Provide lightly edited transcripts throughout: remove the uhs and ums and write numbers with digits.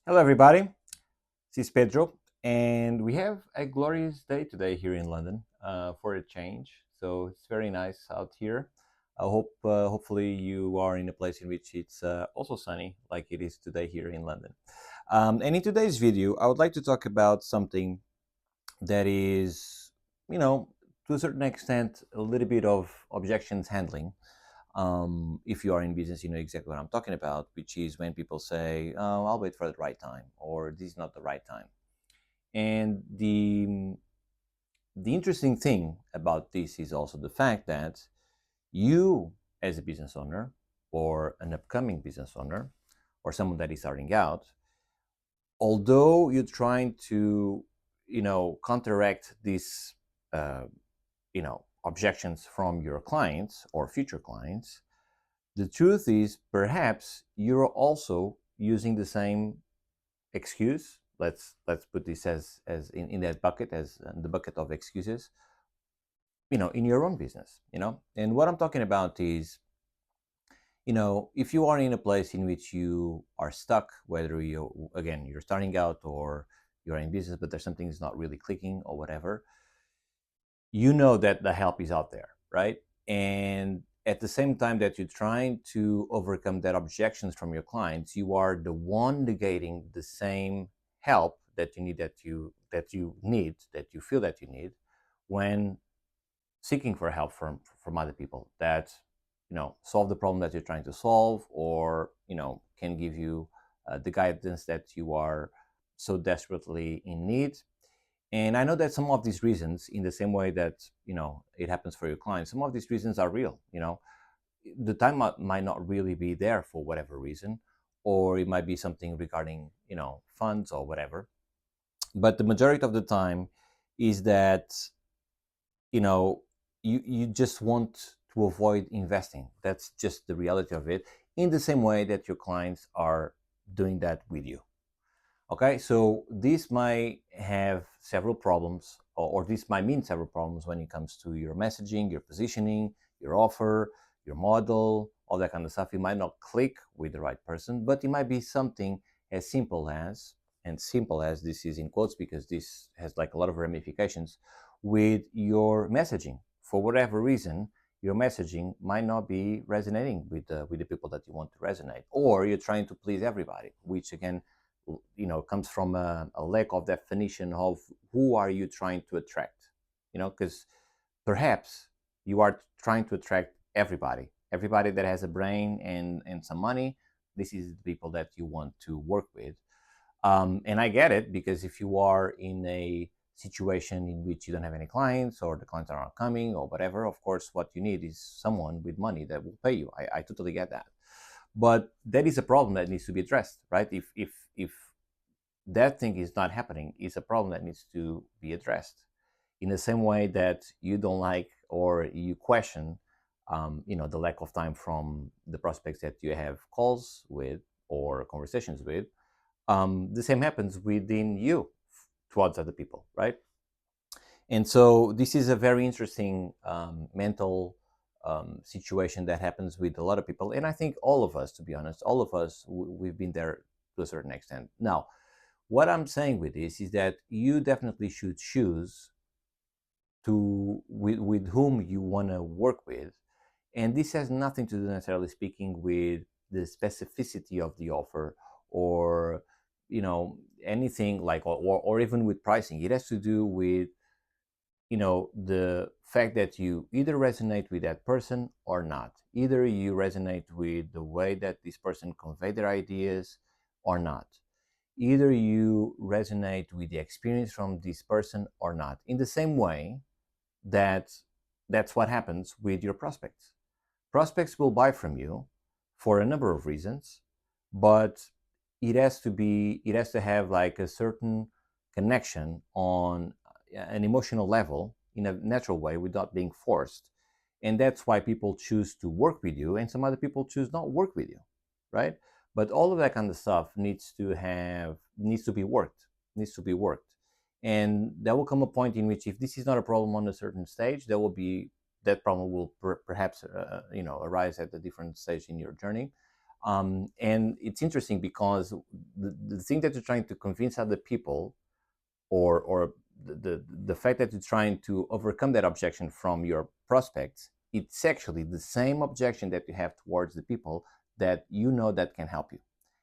Hello, everybody. This is Pedro, and we have a glorious day today here in London for a change. So it's very nice out here. Hopefully, you are in a place in which it's also sunny, like it is today here in London. And in today's video, I would like to talk about something that is, to a certain extent, a little bit of objections handling. If you are in business, you know exactly what I'm talking about, which is when people say, "Oh, I'll wait for the right time," or "This is not the right time." And the interesting thing about this is also the fact that you, as a business owner, or an upcoming business owner, or someone that is starting out, although you're trying to, counteract these, uh, objections from your clients or future clients. The truth is, perhaps you're also using the same excuse. Let's put this as in that bucket, as the bucket of excuses. In your own business. And what I'm talking about is, if you are in a place in which you are stuck, whether you're starting out or you're in business, but there's something that's not really clicking or whatever, you know that the help is out there, right? And at the same time that you're trying to overcome that objections from your clients, you are the one negating the same help that you need, that you feel that you need when seeking for help from other people that solve the problem that you're trying to solve, or can give you the guidance that you are so desperately in need. And I know that some of these reasons, in the same way that it happens for your clients, some of these reasons are real. The time might not really be there for whatever reason, or it might be something regarding funds or whatever. But the majority of the time is that you know you just want to avoid investing. That's just the reality of it. In the same way that your clients are doing that with you. Okay, so this might have several problems, or this might mean several problems when it comes to your messaging, your positioning, your offer, your model, all that kind of stuff. It might not click with the right person, but it might be something as simple as, and simple as this is in quotes because this has like a lot of ramifications, with your messaging. For whatever reason, your messaging might not be resonating with the people that you want to resonate, or you're trying to please everybody, which again comes from a lack of definition of who are you trying to attract. Because perhaps you are trying to attract everybody that has a brain and some money. This is the people that you want to work with. And I get it, because if you are in a situation in which you don't have any clients, or the clients are not coming or whatever, of course what you need is someone with money that will pay you. I totally get that. But that is a problem that needs to be addressed, right? If that thing is not happening, is a problem that needs to be addressed. In the same way that you don't like, or you question, the lack of time from the prospects that you have calls with or conversations with. The same happens within you towards other people, right? And so this is a very interesting mental situation that happens with a lot of people. And I think all of us, to be honest, all of us, we've been there to a certain extent. Now, what I'm saying with this is that you definitely should choose with whom you want to work with. And this has nothing to do, necessarily speaking, with the specificity of the offer, or anything like, or even with pricing. It has to do with the fact that you either resonate with that person or not. Either you resonate with the way that this person convey their ideas or not. Either you resonate with the experience from this person or not. In the same way that that's what happens with your prospects. Prospects will buy from you for a number of reasons, but it has to have like a certain connection on an emotional level, in a natural way, without being forced. And that's why people choose to work with you, and some other people choose not work with you, right? But all of that kind of stuff needs to be worked, and there will come a point in which, if this is not a problem on a certain stage, that problem will perhaps arise at a different stage in your journey. And it's interesting because the thing that you're trying to convince other people, or the fact that you're trying to overcome that objection from your prospects, it's actually the same objection that you have towards the people that you know that can help you.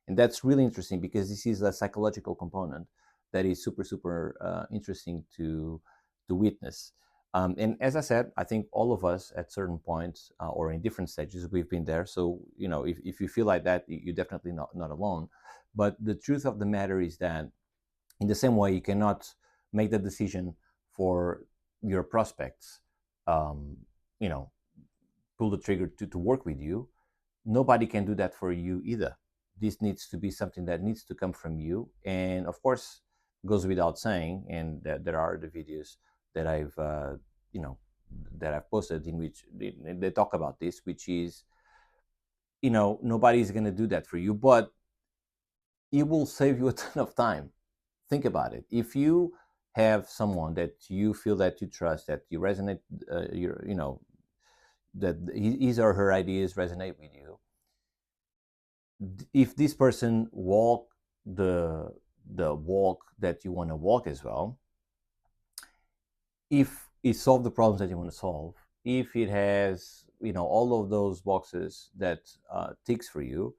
And that's really interesting because this is a psychological component that is super super interesting to witness. And as I said, I think all of us at certain points, or in different stages, we've been there. So if you feel like that, you're definitely not alone. But the truth of the matter is that in the same way, you cannot make the decision for your prospects, um, you know, pull the trigger to work with you. Nobody can do that for you either. This needs to be something that needs to come from you. And of course, goes without saying, and that there are the videos that you know, that I've posted in which they talk about this, which is, nobody's going to do that for you, but it will save you a ton of time. Think about it. If you have someone that you feel that you trust, that you resonate, that his or her ideas resonate with you, if this person walk the walk that you want to walk as well, if it solves the problems that you want to solve, if it has all of those boxes that ticks for you,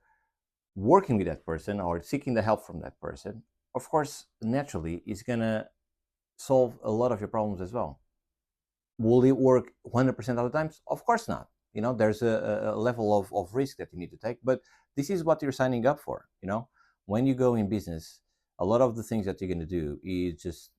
working with that person or seeking the help from that person, of course, naturally, is going to solve a lot of your problems as well. Will it work 100% of the times? Of course not. There's a level of risk that you need to take, but this is what you're signing up for. When you go in business, a lot of the things that you're going to do is just,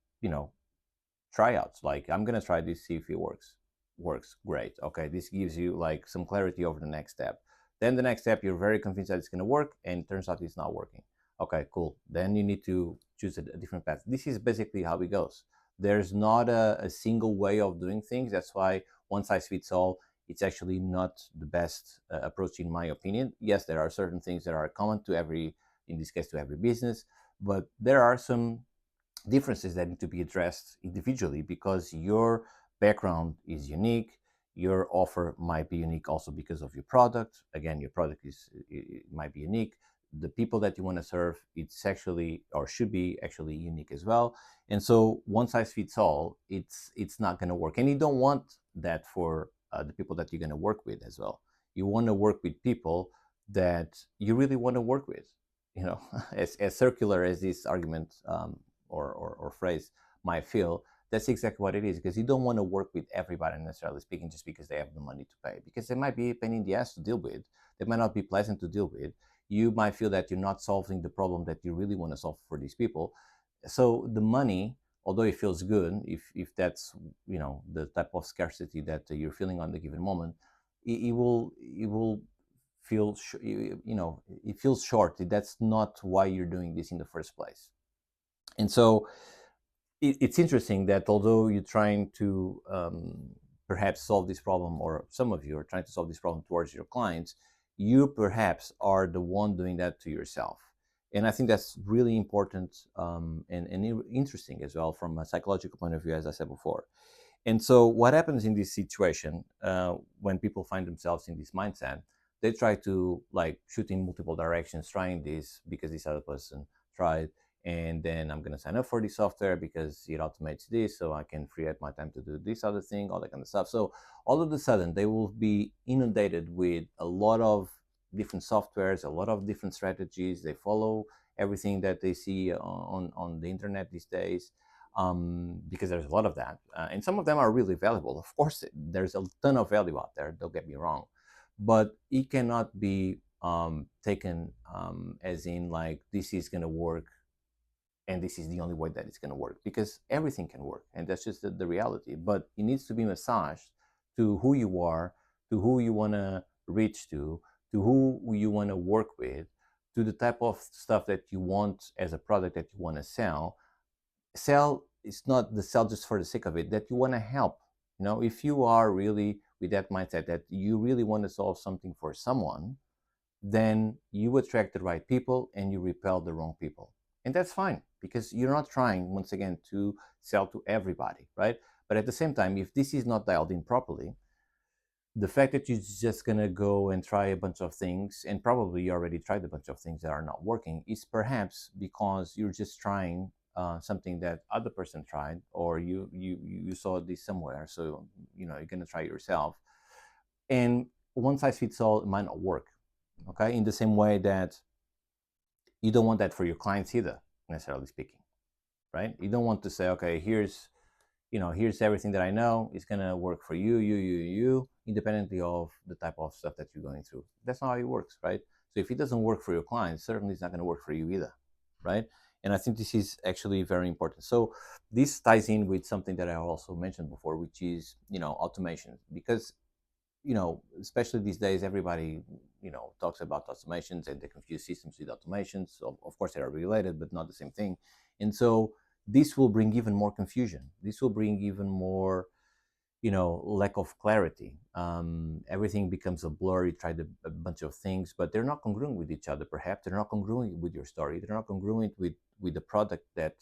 tryouts. Like, I'm going to try this, see if it works great. Okay, this gives you like some clarity over the next step. Then the next step, you're very convinced that it's going to work, and it turns out it's not working. Okay, cool. Then you need to choose a different path. This is basically how it goes. There's not a single way of doing things. That's why one size fits all, it's actually not the best approach, in my opinion. Yes, there are certain things that are common to every, in this case, to every business, but there are some differences that need to be addressed individually because your background is unique. Your offer might be unique also because of your product. Again, your product it might be unique. The people that you want to serve, it's actually, or should be actually, unique as well. And so one size fits all, it's not going to work, and you don't want that for the people that you're going to work with as well. You want to work with people that you really want to work with. As circular as this argument or phrase might feel, that's exactly what it is, because you don't want to work with everybody, necessarily speaking, just because they have the money to pay, because they might be a pain in the ass to deal with. They might not be pleasant to deal with. You might feel that you're not solving the problem that you really want to solve for these people. So the money, although it feels good, if that's the type of scarcity that you're feeling on the given moment, it will feel it feels short. That's not why you're doing this in the first place. And so it's interesting that although you're trying to perhaps solve this problem, or some of you are trying to solve this problem towards your clients, you perhaps are the one doing that to yourself. And I think that's really important, and interesting as well from a psychological point of view, as I said before. And so what happens in this situation, when people find themselves in this mindset, they try to like shoot in multiple directions, trying this because this other person tried, and then I'm going to sign up for this software because it automates this, so I can free up my time to do this other thing, all that kind of stuff. So all of a sudden, they will be inundated with a lot of different softwares, a lot of different strategies. They follow everything that they see on the internet these days, because there's a lot of that, and some of them are really valuable. Of course, there's a ton of value out there. Don't get me wrong, but it cannot be taken as in like this is going to work and this is the only way that it's going to work, because everything can work, and that's just the reality. But it needs to be massaged to who you are, to who you want to reach to who you want to work with, to the type of stuff that you want as a product that you want to sell. It's not the sell just for the sake of it, that you want to help. If you are really with that mindset that you really want to solve something for someone, then you attract the right people and you repel the wrong people. And that's fine, because you're not trying, once again, to sell to everybody, right? But at the same time, if this is not dialed in properly, the fact that you're just gonna go and try a bunch of things, and probably you already tried a bunch of things that are not working, is perhaps because you're just trying something that other person tried, or you saw this somewhere, so you're gonna try it yourself. And one size fits all, it might not work. Okay, in the same way that you don't want that for your clients either, necessarily speaking, right? You don't want to say, okay, here's everything that I know. It's gonna work for you, independently of the type of stuff that you're going through. That's not how it works, right? So if it doesn't work for your clients, certainly it's not gonna work for you either, right? And I think this is actually very important. So this ties in with something that I also mentioned before, which is automation, because especially these days, everybody talks about automations and they confuse systems with automations. So of course they are related, but not the same thing. And so this will bring even more confusion. This will bring even more lack of clarity. Everything becomes a blur. You tried a bunch of things, but they're not congruent with each other. Perhaps they're not congruent with your story. They're not congruent with the product that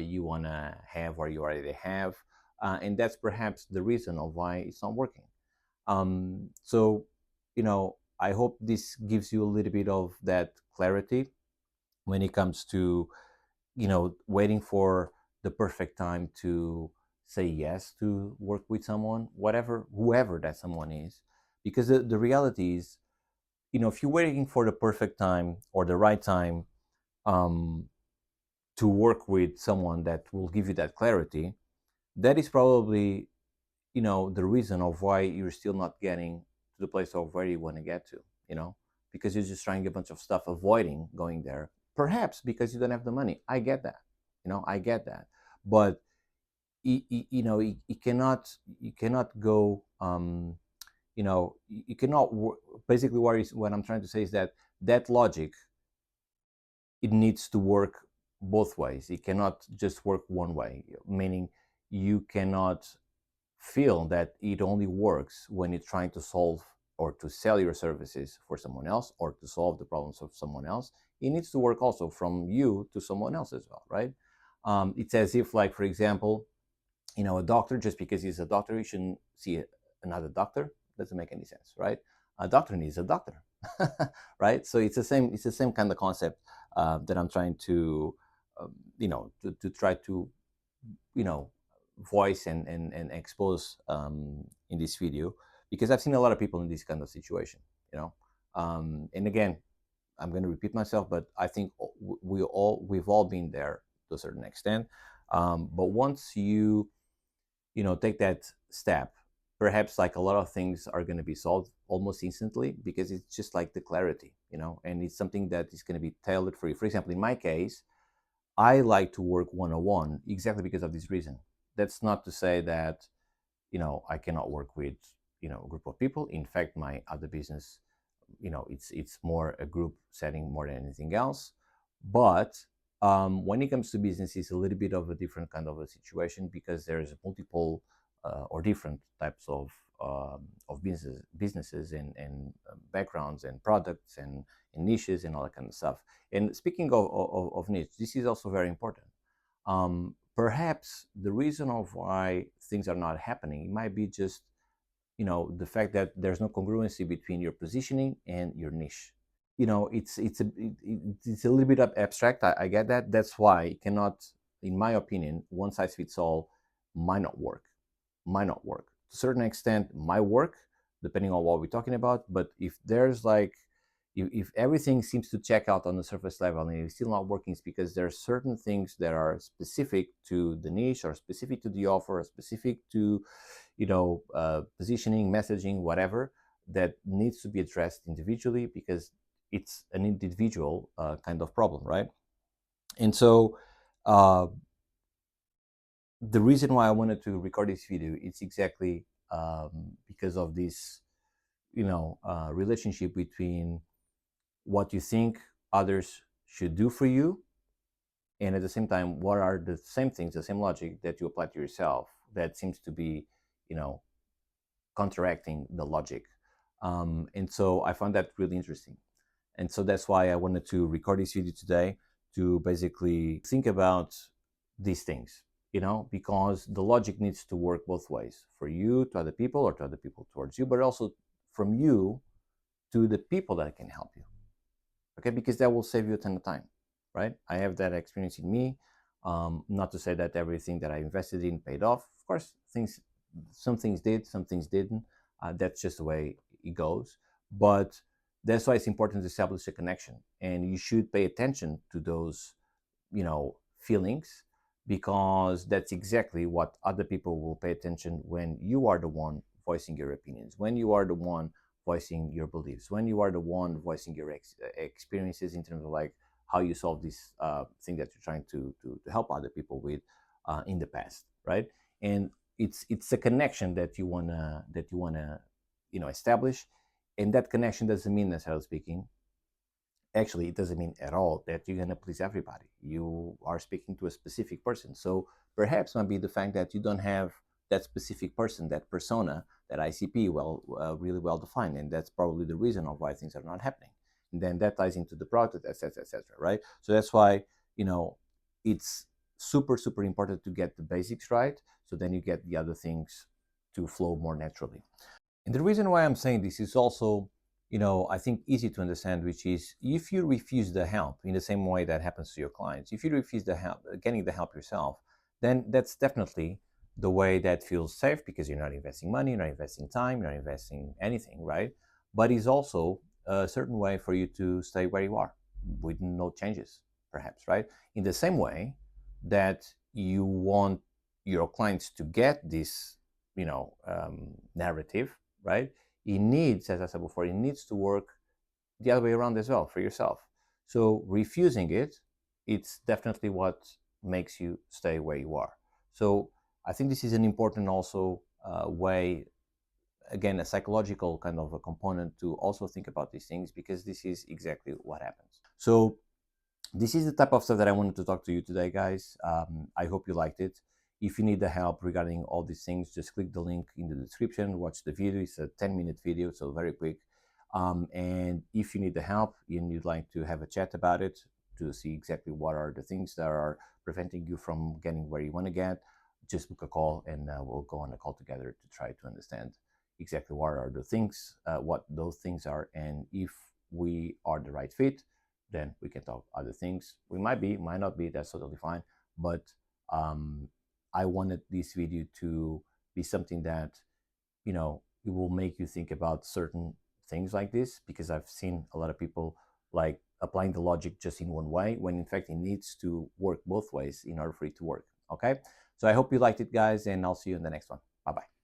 you want to have or you already have. And that's perhaps the reason of why it's not working. So, I hope this gives you a little bit of that clarity when it comes to, waiting for the perfect time to say yes to work with someone, whatever, whoever that someone is. Because the reality is, if you're waiting for the perfect time or the right time um, to work with someone that will give you that clarity, that is probably the reason of why you're still not getting to the place of where you want to get to, you know because you're just trying a bunch of stuff, avoiding going there, perhaps because you don't have the money. I get that. I get that. But you cannot go, you cannot basically what I'm trying to say is that that logic, it needs to work both ways. It cannot just work one way, meaning you cannot feel that it only works when you're trying to solve or to sell your services for someone else or to solve the problems of someone else. It needs to work also from you to someone else as well, right? It's as if, like, for example, a doctor, just because he's a doctor, you shouldn't see another doctor. Doesn't make any sense, right? A doctor needs a doctor, right? So it's the same kind of concept that I'm trying to, to try to, you know, voice and expose in this video, because I've seen a lot of people in this kind of situation, and again, I'm going to repeat myself, but I think we've all been there to a certain extent. But once you take that step, perhaps, like, a lot of things are going to be solved almost instantly, because it's just like the clarity, and it's something that is going to be tailored for you. For example, in my case, I like to work one-on-one exactly because of this reason. That's not to say that I cannot work with a group of people. In fact, my other business, it's more a group setting more than anything else. But when it comes to business, it's a little bit of a different kind of a situation, because there's multiple or different types of businesses and backgrounds and products and niches and all that kind of stuff. And speaking of niche, this is also very important. Perhaps the reason of why things are not happening, it might be just the fact that there's no congruency between your positioning and your niche. It's a little bit abstract. I get that. That's why it cannot, in my opinion, one size fits all might not work. Might not work. To a certain extent, might work, depending on what we're talking about. But if there's like, if everything seems to check out on the surface level and it's still not working, it's because there are certain things that are specific to the niche, or specific to the offer, or specific to, positioning, messaging, whatever, that needs to be addressed individually, because it's an individual kind of problem, right? And so uh, the reason why I wanted to record this video is exactly because of this, relationship between what you think others should do for you, and at the same time, what are the same things, the same logic that you apply to yourself, that seems to be, you know, counteracting the logic. And so I found that really interesting. And so that's why I wanted to record this video today, to basically think about these things. because the logic needs to work both ways, for you to other people or to other people towards you, but also from you to the people that can help you. Okay, because that will save you a ton of time, right? I have that experience in me. Not to say that everything that I invested in paid off. Of course, some things did, some things didn't. That's just the way it goes. But that's why it's important to establish a connection, and you should pay attention to those, feelings, because that's exactly what other people will pay attention when you are the one voicing your opinions, when you are the one voicing your beliefs, when you are the one voicing your experiences in terms of like how you solve this thing that you're trying to help other people with in the past, right? And it's a connection that you wanna establish, and that connection doesn't mean, necessarily speaking, actually it doesn't mean at all that you're going to please everybody. You are speaking to a specific person, so perhaps might be the fact that you don't have that specific person, that persona, that ICP really well defined, and that's probably the reason of why things are not happening. And then that ties into the product, etc., etc., right? So that's why, it's super super important to get the basics right, so then you get the other things to flow more naturally. And the reason why I'm saying this is also, I think easy to understand, which is if you refuse the help in the same way that happens to your clients, if you refuse the help, getting the help yourself, then that's definitely the way that feels safe, because you're not investing money, you're not investing time, you're not investing anything, right? But it's also a certain way for you to stay where you are with no changes, perhaps, right? In the same way that you want your clients to get this, narrative, right? It needs, as I said before, it needs to work the other way around as well for yourself. So refusing it, it's definitely what makes you stay where you are. So I think this is an important also way, again, a psychological kind of a component to also think about these things, because this is exactly what happens. So this is the type of stuff that I wanted to talk to you today, guys. I hope you liked it. If you need the help regarding all these things, just click the link in the description, watch the video. It's a 10-minute video, so very quick. And if you need the help and you'd like to have a chat about it to see exactly what are the things that are preventing you from getting where you want to get, just book a call, and we'll go on a call together to try to understand exactly what are the things, what those things are, and if we are the right fit, then we can talk other things. We might be, might not be, that's totally fine. But um, I wanted this video to be something that, it will make you think about certain things like this, because I've seen a lot of people like applying the logic just in one way, when in fact it needs to work both ways in order for it to work. Okay. So I hope you liked it, guys, and I'll see you in the next one. Bye bye.